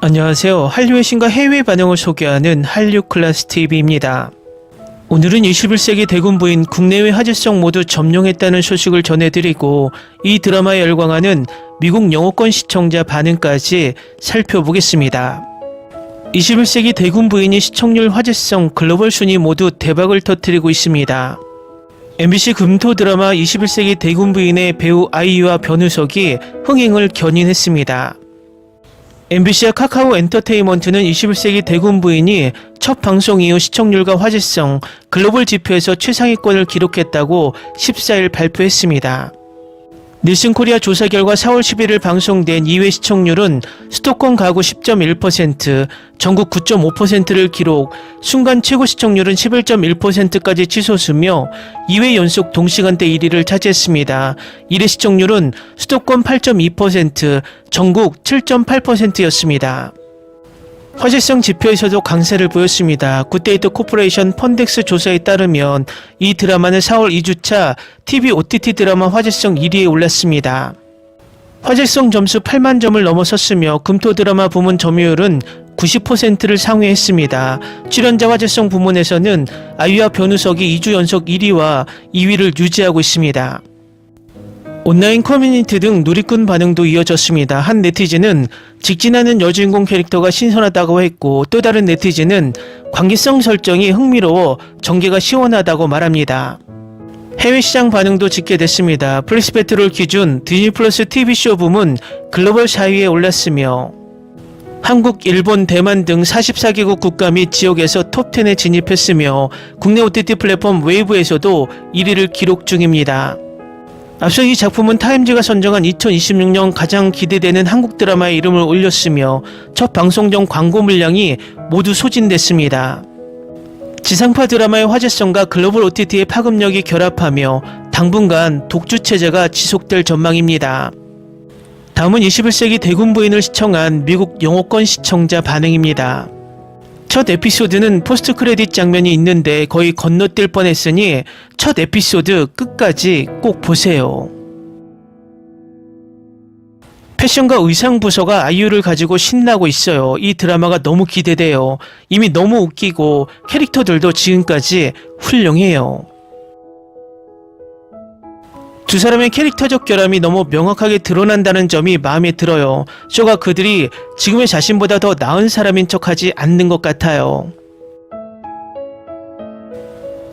안녕하세요. 한류의 신과 해외 반응을 소개하는 한류클래스TV입니다. 오늘은 21세기 대군 부인 국내외 화제성 모두 점령했다는 소식을 전해드리고 이 드라마에 열광하는 미국 영어권 시청자 반응까지 살펴보겠습니다. 21세기 대군 부인이 시청률, 화제성, 글로벌 순위 모두 대박을 터뜨리고 있습니다. MBC 금토 드라마 21세기 대군 부인의 배우 아이유와 변우석이 흥행을 견인했습니다. MBC와 카카오 엔터테인먼트는 21세기 대군 부인이 첫 방송 이후 시청률과 화제성, 글로벌 지표에서 최상위권을 기록했다고 14일 발표했습니다. 닐슨 코리아 조사 결과 4월 11일 방송된 2회 시청률은 수도권 가구 10.1%, 전국 9.5%를 기록, 순간 최고 시청률은 11.1%까지 치솟으며 2회 연속 동시간대 1위를 차지했습니다. 1회 시청률은 수도권 8.2%, 전국 7.8%였습니다. 화제성 지표에서도 강세를 보였습니다. 굿데이터 코퍼레이션 펀덱스 조사에 따르면 이 드라마는 4월 2주차 TV OTT 드라마 화제성 1위에 올랐습니다. 화제성 점수 8만 점을 넘어섰으며 금토 드라마 부문 점유율은 90%를 상회했습니다. 출연자 화제성 부문에서는 아이유와 변우석이 2주 연속 1위와 2위를 유지하고 있습니다. 온라인 커뮤니티 등 누리꾼 반응도 이어졌습니다. 한 네티즌은 직진하는 여주인공 캐릭터가 신선하다고 했고, 또 다른 네티즌은 관계성 설정이 흥미로워 전개가 시원하다고 말합니다. 해외 시장 반응도 집계됐습니다. 플리스페트롤 기준 디즈니 플러스 TV쇼 부문 글로벌 4위에 올랐으며 한국, 일본, 대만 등 44개국 국가 및 지역에서 톱10에 진입했으며 국내 OTT 플랫폼 웨이브에서도 1위를 기록 중입니다. 앞서 이 작품은 타임즈가 선정한 2026년 가장 기대되는 한국 드라마의 이름을 올렸으며 첫 방송 전 광고 물량이 모두 소진됐습니다. 지상파 드라마의 화제성과 글로벌 OTT의 파급력이 결합하며 당분간 독주 체제가 지속될 전망입니다. 다음은 21세기 대군 부인을 시청한 미국 영어권 시청자 반응입니다. 첫 에피소드는 포스트 크레딧 장면이 있는데 거의 건너뛸 뻔했으니 첫 에피소드 끝까지 꼭 보세요. 패션과 의상 부서가 아이유를 가지고 신나고 있어요. 이 드라마가 너무 기대돼요. 이미 너무 웃기고 캐릭터들도 지금까지 훌륭해요. 두 사람의 캐릭터적 결함이 너무 명확하게 드러난다는 점이 마음에 들어요. 쇼가 그들이 지금의 자신보다 더 나은 사람인 척하지 않는 것 같아요.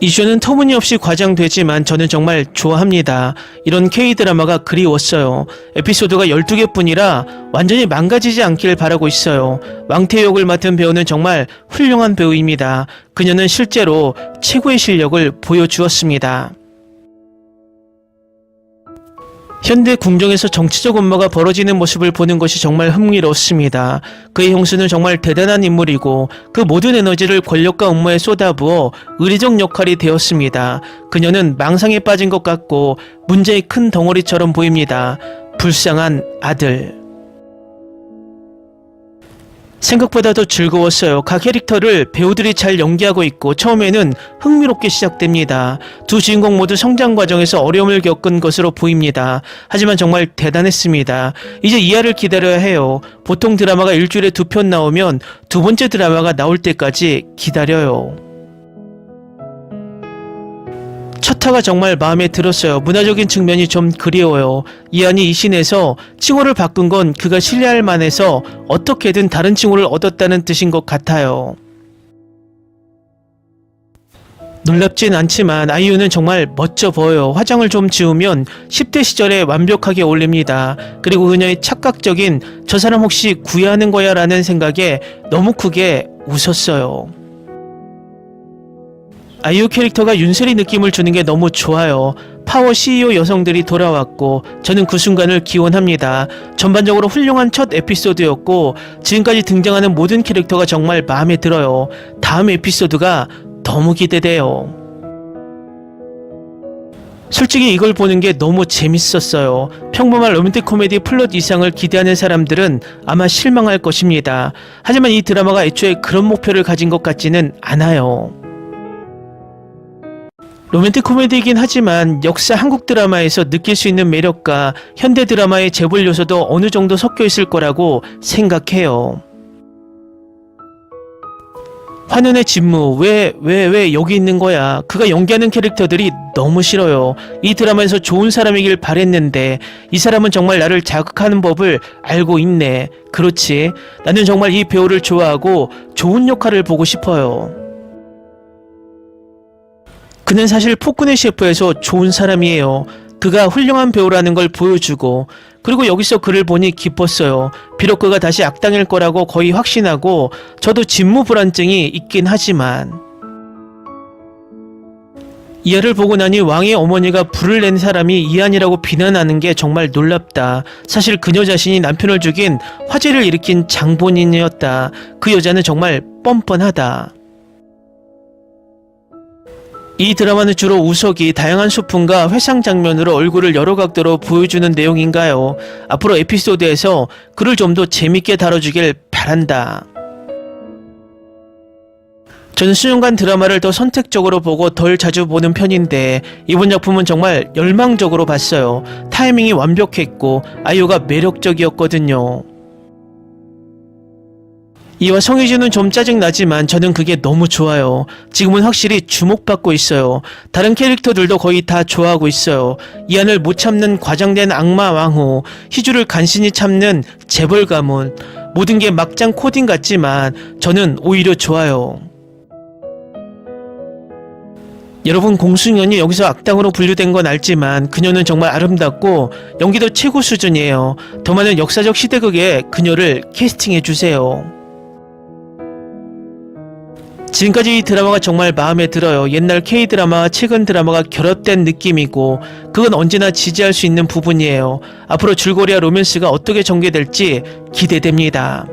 이 쇼는 터무니없이 과장되지만 저는 정말 좋아합니다. 이런 K-드라마가 그리웠어요. 에피소드가 12개 뿐이라 완전히 망가지지 않길 바라고 있어요. 왕태 역을 맡은 배우는 정말 훌륭한 배우입니다. 그녀는 실제로 최고의 실력을 보여주었습니다. 현대 궁정에서 정치적 음모가 벌어지는 모습을 보는 것이 정말 흥미로웠습니다. 그의 형수는 정말 대단한 인물이고 그 모든 에너지를 권력과 음모에 쏟아부어 의리적 역할이 되었습니다. 그녀는 망상에 빠진 것 같고 문제의 큰 덩어리처럼 보입니다. 불쌍한 아들. 생각보다도 즐거웠어요. 각 캐릭터를 배우들이 잘 연기하고 있고 처음에는 흥미롭게 시작됩니다. 두 주인공 모두 성장 과정에서 어려움을 겪은 것으로 보입니다. 하지만 정말 대단했습니다. 이제 2화를 기다려야 해요. 보통 드라마가 일주일에 2편 나오면 두 번째 드라마가 나올 때까지 기다려요. 첫 화가 정말 마음에 들었어요. 문화적인 측면이 좀 그리워요. 이한이 이 씬에서 칭호를 바꾼 건 그가 신뢰할 만해서 어떻게든 다른 칭호를 얻었다는 뜻인 것 같아요. 놀랍진 않지만 아이유는 정말 멋져 보여요. 화장을 좀 지우면 10대 시절에 완벽하게 어울립니다. 그리고 그녀의 착각적인 저 사람 혹시 구애하는 거야 라는 생각에 너무 크게 웃었어요. 아이유 캐릭터가 윤세리 느낌을 주는 게 너무 좋아요. 파워 CEO 여성들이 돌아왔고 저는 그 순간을 기원합니다. 전반적으로 훌륭한 첫 에피소드였고 지금까지 등장하는 모든 캐릭터가 정말 마음에 들어요. 다음 에피소드가 너무 기대돼요. 솔직히 이걸 보는 게 너무 재밌었어요. 평범한 로맨틱 코미디 플롯 이상을 기대하는 사람들은 아마 실망할 것입니다. 하지만 이 드라마가 애초에 그런 목표를 가진 것 같지는 않아요. 로맨틱 코미디이긴 하지만 역사 한국 드라마에서 느낄 수 있는 매력과 현대 드라마의 재벌 요소도 어느 정도 섞여 있을 거라고 생각해요. 환원의 진무, 왜 여기 있는 거야? 그가 연기하는 캐릭터들이 너무 싫어요. 이 드라마에서 좋은 사람이길 바랬는데 이 사람은 정말 나를 자극하는 법을 알고 있네. 그렇지. 나는 정말 이 배우를 좋아하고 좋은 역할을 보고 싶어요. 그는 사실 포크네 셰프에서 좋은 사람이에요. 그가 훌륭한 배우라는 걸 보여주고, 그리고 여기서 그를 보니 기뻤어요. 비록 그가 다시 악당일 거라고 거의 확신하고 저도 직무불안증이 있긴 하지만, 이하를 보고 나니 왕의 어머니가 불을 낸 사람이 이한이라고 비난하는 게 정말 놀랍다. 사실 그녀 자신이 남편을 죽인 화재를 일으킨 장본인이었다. 그 여자는 정말 뻔뻔하다. 이 드라마는 주로 우석이 다양한 소품과 회상 장면으로 얼굴을 여러 각도로 보여주는 내용인가요? 앞으로 에피소드에서 그를 좀 더 재밌게 다뤄주길 바란다. 저는 수년간 드라마를 더 선택적으로 보고 덜 자주 보는 편인데 이번 작품은 정말 열망적으로 봤어요. 타이밍이 완벽했고 아이유가 매력적이었거든요. 이와 성희준은 좀 짜증나지만 저는 그게 너무 좋아요. 지금은 확실히 주목받고 있어요. 다른 캐릭터들도 거의 다 좋아하고 있어요. 이한을 못 참는 과장된 악마 왕후, 희주를 간신히 참는 재벌 가문, 모든 게 막장 코딩 같지만 저는 오히려 좋아요. 여러분, 공수연이 여기서 악당으로 분류된 건 알지만 그녀는 정말 아름답고 연기도 최고 수준이에요. 더 많은 역사적 시대극에 그녀를 캐스팅해주세요. 지금까지 이 드라마가 정말 마음에 들어요. 옛날 K-드라마와 최근 드라마가 결합된 느낌이고 그건 언제나 지지할 수 있는 부분이에요. 앞으로 줄거리와 로맨스가 어떻게 전개될지 기대됩니다.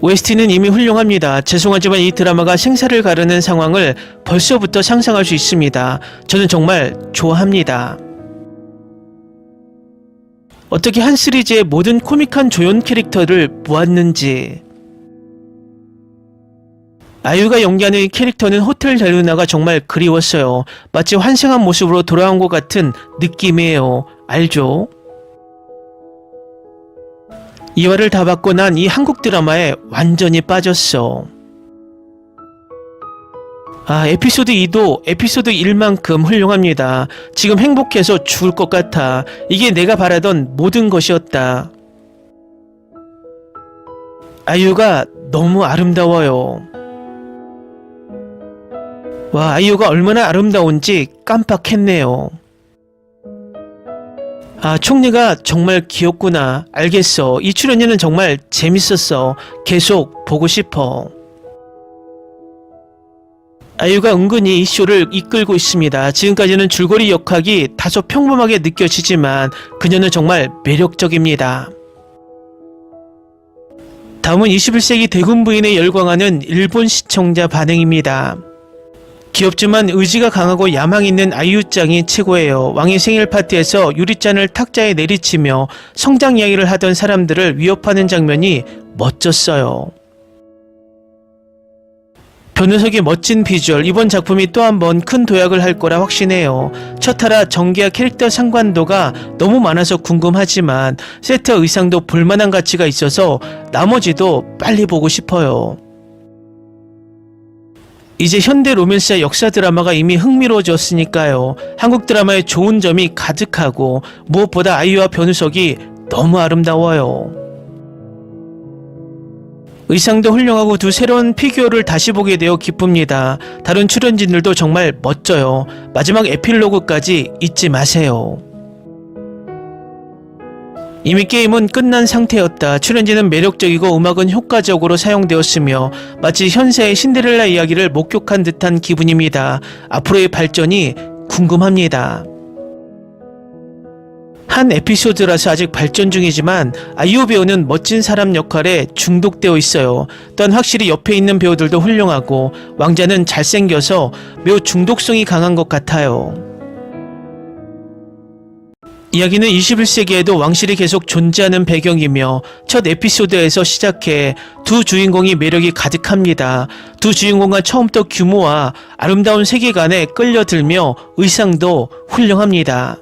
OST는 이미 훌륭합니다. 죄송하지만 이 드라마가 생사를 가르는 상황을 벌써부터 상상할 수 있습니다. 저는 정말 좋아합니다. 어떻게 한 시리즈의 모든 코믹한 조연 캐릭터를 모았는지. 아이유가 연기하는 이 캐릭터는 호텔 델루나가 정말 그리웠어요. 마치 환생한 모습으로 돌아온 것 같은 느낌이에요. 알죠? 이화를 다 받고 난 이 한국 드라마에 완전히 빠졌어. 에피소드 2도 에피소드 1만큼 훌륭합니다. 지금 행복해서 죽을 것 같아. 이게 내가 바라던 모든 것이었다. 아이유가 너무 아름다워요. 와, 아이유가 얼마나 아름다운지 깜빡했네요. 총리가 정말 귀엽구나. 알겠어. 이 출연료는 정말 재밌었어. 계속 보고 싶어. 아이유가 은근히 이 쇼를 이끌고 있습니다. 지금까지는 줄거리 역학이 다소 평범하게 느껴지지만 그녀는 정말 매력적입니다. 다음은 21세기 대군 부인에 열광하는 일본 시청자 반응입니다. 귀엽지만 의지가 강하고 야망 있는 아이유짱이 최고예요. 왕의 생일 파티에서 유리잔을 탁자에 내리치며 성장 이야기를 하던 사람들을 위협하는 장면이 멋졌어요. 변우석의 멋진 비주얼, 이번 작품이 또 한 번 큰 도약을 할 거라 확신해요. 첫하라 전개와 캐릭터 상관도가 너무 많아서 궁금하지만 세트 의상도 볼만한 가치가 있어서 나머지도 빨리 보고 싶어요. 이제 현대 로맨스와 역사 드라마가 이미 흥미로워졌으니까요. 한국 드라마의 좋은 점이 가득하고 무엇보다 아이유와 변우석이 너무 아름다워요. 의상도 훌륭하고 두 새로운 피규어를 다시 보게 되어 기쁩니다. 다른 출연진들도 정말 멋져요. 마지막 에필로그까지 잊지 마세요. 이미 게임은 끝난 상태였다. 출연진은 매력적이고 음악은 효과적으로 사용되었으며 마치 현세의 신데렐라 이야기를 목격한 듯한 기분입니다. 앞으로의 발전이 궁금합니다. 한 에피소드라서 아직 발전 중이지만 아이유 배우는 멋진 사람 역할에 중독되어 있어요. 또한 확실히 옆에 있는 배우들도 훌륭하고 왕자는 잘생겨서 매우 중독성이 강한 것 같아요. 이야기는 21세기에도 왕실이 계속 존재하는 배경이며 첫 에피소드에서 시작해 두 주인공이 매력이 가득합니다. 두 주인공과 처음부터 규모와 아름다운 세계관에 끌려들며 의상도 훌륭합니다.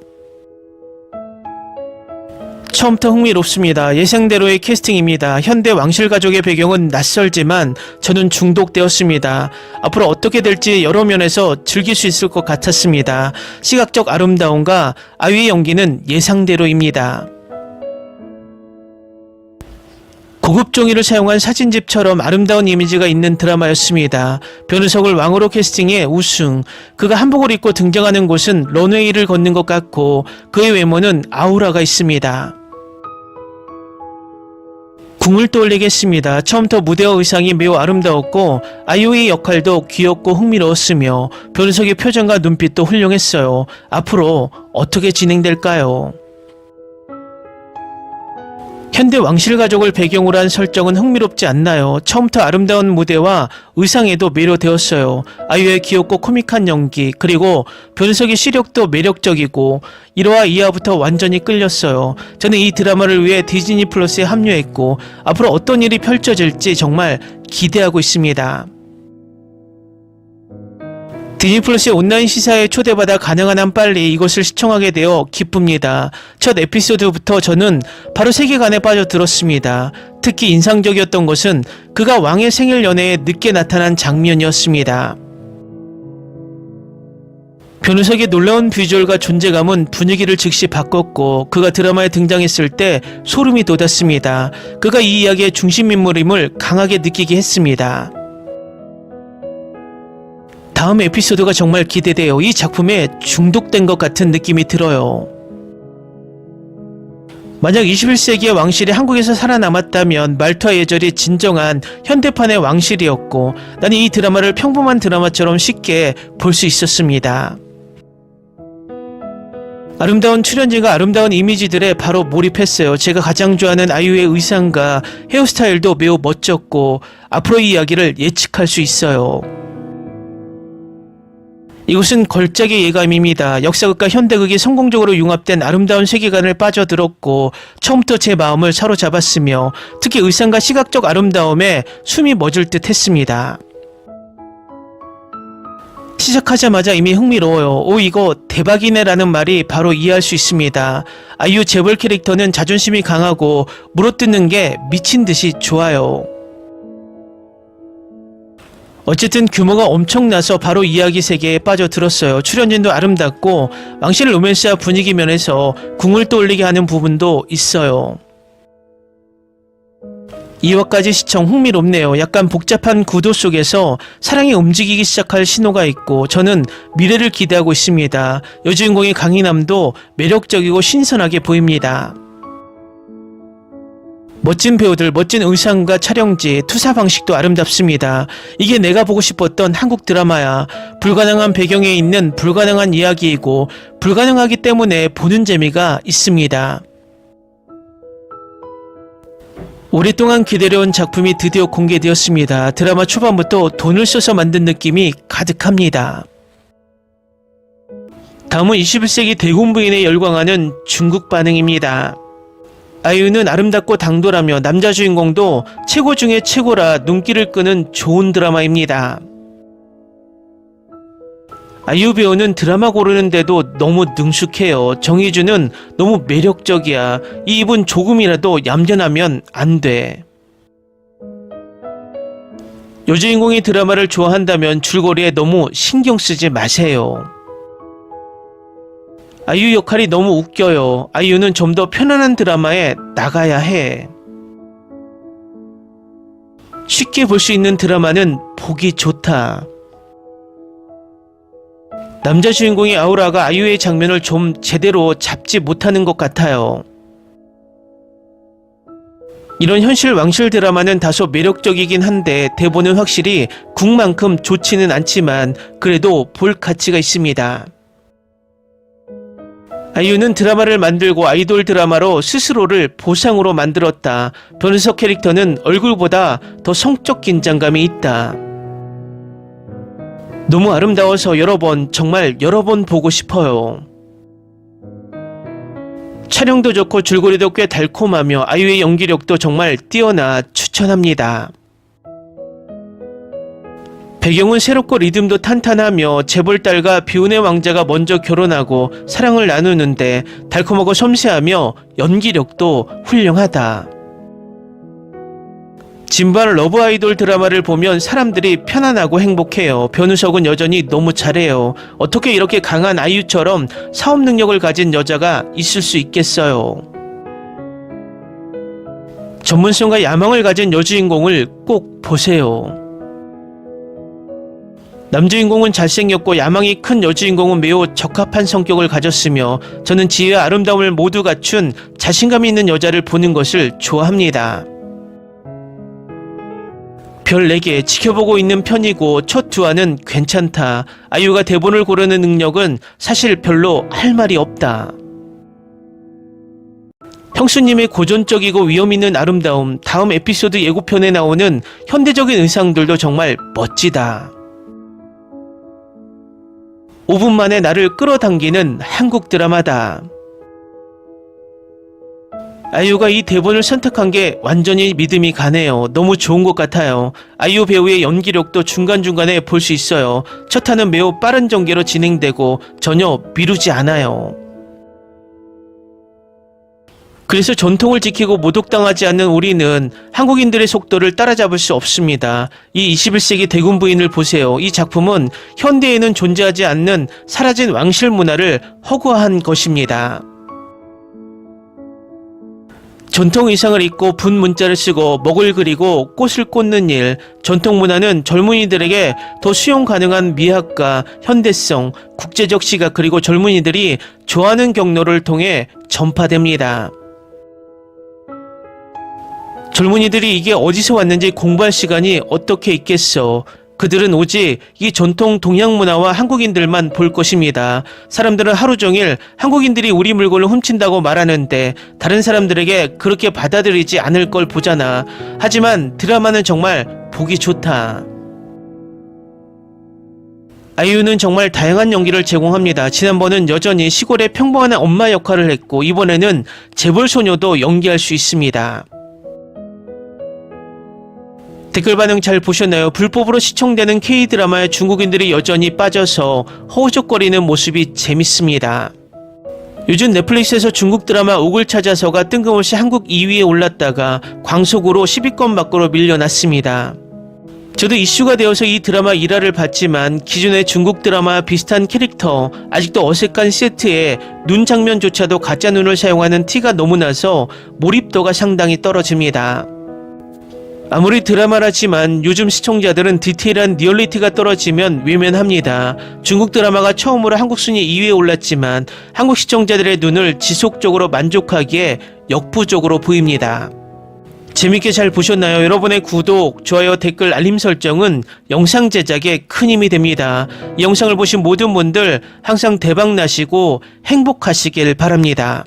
처음부터 흥미롭습니다. 예상대로의 캐스팅입니다. 현대 왕실 가족의 배경은 낯설지만 저는 중독되었습니다. 앞으로 어떻게 될지 여러 면에서 즐길 수 있을 것 같았습니다. 시각적 아름다움과 아이유의 연기는 예상대로입니다. 고급 종이를 사용한 사진집처럼 아름다운 이미지가 있는 드라마였습니다. 변우석을 왕으로 캐스팅해 우승. 그가 한복을 입고 등장하는 곳은 런웨이를 걷는 것 같고 그의 외모는 아우라가 있습니다. 궁을 떠올리겠습니다. 처음부터 무대와 의상이 매우 아름다웠고 아이유의 역할도 귀엽고 흥미로웠으며 변우석의 표정과 눈빛도 훌륭했어요. 앞으로 어떻게 진행될까요? 현대 왕실 가족을 배경으로 한 설정은 흥미롭지 않나요? 처음부터 아름다운 무대와 의상에도 매료되었어요. 아이유의 귀엽고 코믹한 연기, 그리고 변우석의 시력도 매력적이고 1화 2화부터 완전히 끌렸어요. 저는 이 드라마를 위해 디즈니 플러스에 합류했고 앞으로 어떤 일이 펼쳐질지 정말 기대하고 있습니다. 디즈니 플러스의 온라인 시사에 초대받아 가능한 한 빨리 이것을 시청하게 되어 기쁩니다. 첫 에피소드부터 저는 바로 세계관에 빠져들었습니다. 특히 인상적이었던 것은 그가 왕의 생일 연회에 늦게 나타난 장면이었습니다. 변우석의 놀라운 비주얼과 존재감은 분위기를 즉시 바꿨고 그가 드라마에 등장했을 때 소름이 돋았습니다. 그가 이 이야기의 중심 인물임을 강하게 느끼게 했습니다. 다음 에피소드가 정말 기대돼요. 이 작품에 중독된 것 같은 느낌이 들어요. 만약 21세기의 왕실이 한국에서 살아남았다면 말투와 예절이 진정한 현대판의 왕실이었고 나는 이 드라마를 평범한 드라마처럼 쉽게 볼 수 있었습니다. 아름다운 출연진과 아름다운 이미지들에 바로 몰입했어요. 제가 가장 좋아하는 아이유의 의상과 헤어스타일도 매우 멋졌고 앞으로 이 이야기를 예측할 수 있어요. 이곳은 걸작의 예감입니다. 역사극과 현대극이 성공적으로 융합된 아름다운 세계관을 빠져들었고 처음부터 제 마음을 사로잡았으며 특히 의상과 시각적 아름다움에 숨이 멎을 듯 했습니다. 시작하자마자 이미 흥미로워요. 오, 이거 대박이네 라는 말이 바로 이해할 수 있습니다. 아이유 재벌 캐릭터는 자존심이 강하고 물어뜯는 게 미친 듯이 좋아요. 어쨌든 규모가 엄청나서 바로 이야기 세계에 빠져들었어요. 출연진도 아름답고 왕실 로맨스와 분위기 면에서 궁을 떠올리게 하는 부분도 있어요. 2화까지 시청 흥미롭네요. 약간 복잡한 구도 속에서 사랑이 움직이기 시작할 신호가 있고 저는 미래를 기대하고 있습니다. 여주인공의 강인함도 매력적이고 신선하게 보입니다. 멋진 배우들, 멋진 의상과 촬영지, 투사 방식도 아름답습니다. 이게 내가 보고 싶었던 한국 드라마야. 불가능한 배경에 있는 불가능한 이야기이고 불가능하기 때문에 보는 재미가 있습니다. 오랫동안 기다려온 작품이 드디어 공개되었습니다. 드라마 초반부터 돈을 써서 만든 느낌이 가득합니다. 다음은 21세기 대군 부인에 열광하는 중국 반응입니다. 아이유는 아름답고 당돌하며 남자 주인공도 최고 중에 최고라 눈길을 끄는 좋은 드라마입니다. 아이유 배우는 드라마 고르는데도 너무 능숙해요. 정희주는 너무 매력적이야. 이 입은 조금이라도 얌전하면 안 돼. 여주인공이 드라마를 좋아한다면 줄거리에 너무 신경 쓰지 마세요. 아이유 역할이 너무 웃겨요. 아이유는 좀 더 편안한 드라마에 나가야 해. 쉽게 볼 수 있는 드라마는 보기 좋다. 남자 주인공의 아우라가 아이유의 장면을 좀 제대로 잡지 못하는 것 같아요. 이런 현실 왕실 드라마는 다소 매력적이긴 한데 대본은 확실히 국만큼 좋지는 않지만 그래도 볼 가치가 있습니다. 아이유는 드라마를 만들고 아이돌 드라마로 스스로를 보상으로 만들었다. 변우석 캐릭터는 얼굴보다 더 성적 긴장감이 있다. 너무 아름다워서 정말 여러 번 보고 싶어요. 촬영도 좋고 줄거리도 꽤 달콤하며 아이유의 연기력도 정말 뛰어나 추천합니다. 배경은 새롭고 리듬도 탄탄하며 재벌딸과 비운의 왕자가 먼저 결혼하고 사랑을 나누는데 달콤하고 섬세하며 연기력도 훌륭하다. 진발 러브 아이돌 드라마를 보면 사람들이 편안하고 행복해요. 변우석은 여전히 너무 잘해요. 어떻게 이렇게 강한 아이유처럼 사업 능력을 가진 여자가 있을 수 있겠어요. 전문성과 야망을 가진 여주인공을 꼭 보세요. 남주인공은 잘생겼고 야망이 큰 여주인공은 매우 적합한 성격을 가졌으며 저는 지혜와 아름다움을 모두 갖춘 자신감 있는 여자를 보는 것을 좋아합니다. 별 4개 지켜보고 있는 편이고 첫 두 화는 괜찮다. 아이유가 대본을 고르는 능력은 사실 별로 할 말이 없다. 형수님의 고전적이고 위험있는 아름다움, 다음 에피소드 예고편에 나오는 현대적인 의상들도 정말 멋지다. 5분 만에 나를 끌어당기는 한국 드라마다. 아이유가 이 대본을 선택한 게 완전히 믿음이 가네요. 너무 좋은 것 같아요. 아이유 배우의 연기력도 중간중간에 볼 수 있어요. 첫 화는 매우 빠른 전개로 진행되고 전혀 미루지 않아요. 그래서 전통을 지키고 모독당하지 않는 우리는 한국인들의 속도를 따라잡을 수 없습니다. 이 21세기 대군 부인을 보세요. 이 작품은 현대에는 존재하지 않는 사라진 왕실 문화를 허구한 것입니다. 전통 의상을 입고 분 문자를 쓰고 먹을 그리고 꽃을 꽂는 일, 전통 문화는 젊은이들에게 더 수용 가능한 미학과 현대성, 국제적 시각 그리고 젊은이들이 좋아하는 경로를 통해 전파됩니다. 젊은이들이 이게 어디서 왔는지 공부할 시간이 어떻게 있겠어. 그들은 오직 이 전통 동양 문화와 한국인들만 볼 것입니다. 사람들은 하루 종일 한국인들이 우리 물건을 훔친다고 말하는데 다른 사람들에게 그렇게 받아들이지 않을 걸 보잖아. 하지만 드라마는 정말 보기 좋다. 아이유는 정말 다양한 연기를 제공합니다. 지난번은 여전히 시골의 평범한 엄마 역할을 했고 이번에는 재벌 소녀도 연기할 수 있습니다. 댓글 반응 잘 보셨나요? 불법으로 시청되는 K드라마에 중국인들이 여전히 빠져서 허우적거리는 모습이 재밌습니다. 요즘 넷플릭스에서 중국 드라마 옥을 찾아서가 뜬금없이 한국 2위에 올랐다가 광속으로 10위권 밖으로 밀려났습니다. 저도 이슈가 되어서 이 드라마 1화를 봤지만 기존의 중국 드라마와 비슷한 캐릭터, 아직도 어색한 세트에 눈 장면조차도 가짜 눈을 사용하는 티가 너무 나서 몰입도가 상당히 떨어집니다. 아무리 드라마라지만 요즘 시청자들은 디테일한 리얼리티가 떨어지면 외면합니다. 중국 드라마가 처음으로 한국 순위 2위에 올랐지만 한국 시청자들의 눈을 지속적으로 만족하기에 역부족으로 보입니다. 재밌게 잘 보셨나요? 여러분의 구독, 좋아요, 댓글, 알림 설정은 영상 제작에 큰 힘이 됩니다. 이 영상을 보신 모든 분들 항상 대박 나시고 행복하시길 바랍니다.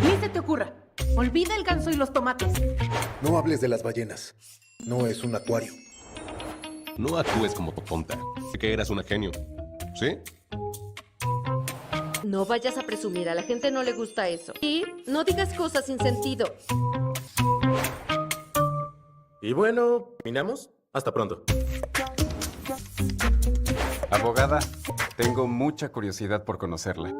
Ni se te ocurra. Olvida el ganso y los tomates. No hables de las ballenas. No es un acuario. No actúes como tonta. Que eras una genio. ¿Sí? No vayas a presumir, a la gente no le gusta eso. Y no digas cosas sin sentido. Y bueno, ¿terminamos? Hasta pronto. Abogada, tengo mucha curiosidad por conocerla.